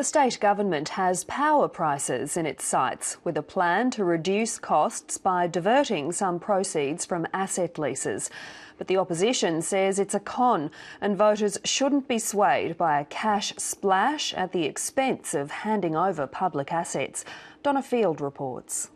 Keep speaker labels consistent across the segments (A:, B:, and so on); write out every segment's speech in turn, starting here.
A: The state government has power prices in its sights, with a plan to reduce costs by diverting some proceeds from asset leases. But the opposition says it's a con, and voters shouldn't be swayed by a cash splash at the expense of handing over public assets. Donna Field reports.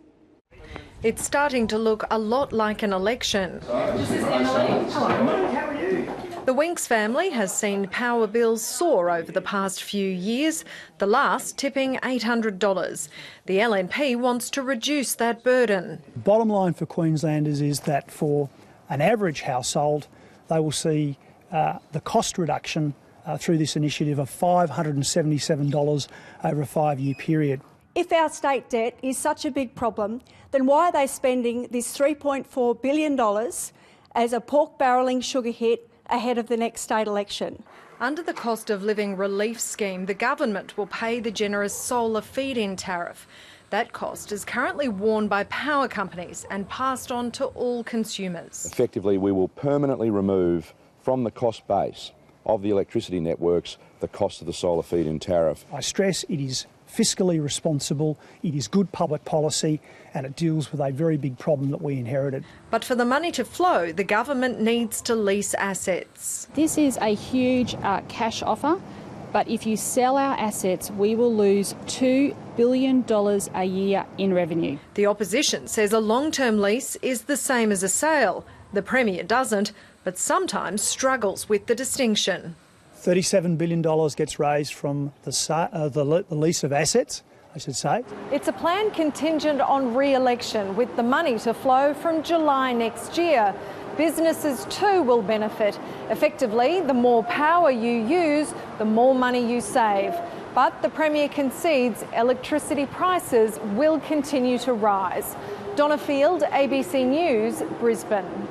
B: It's starting to look a lot like an election.
C: This is Emily. Hello, how are you?
B: The Winks family has seen power bills soar over the past few years, the last tipping $800. The LNP wants to reduce that burden.
D: The bottom line for Queenslanders is that for an average household, they will see the cost reduction through this initiative of $577 over a 5-year period.
E: If our state debt is such a big problem, then why are they spending this $3.4 billion as a pork barrelling sugar hit ahead of the next state election?
B: Under the cost of living relief scheme, the government will pay the generous solar feed-in tariff. That cost is currently worn by power companies and passed on to all consumers.
F: Effectively, we will permanently remove from the cost base of the electricity networks the cost of the solar feed-in tariff.
D: I stress it is fiscally responsible, it is good public policy, and it deals with a very big problem that we inherited.
B: But for the money to flow, the government needs to lease assets.
G: This is a huge cash offer, but if you sell our assets, we will lose $2 billion a year in revenue.
B: The opposition says a long-term lease is the same as a sale. The Premier doesn't, but sometimes struggles with the distinction.
D: $37 billion gets raised from the lease of assets, I should say.
B: It's a plan contingent on re-election, with the money to flow from July next year. Businesses too will benefit. Effectively, the more power you use, the more money you save. But the Premier concedes electricity prices will continue to rise. Donna Field, ABC News, Brisbane.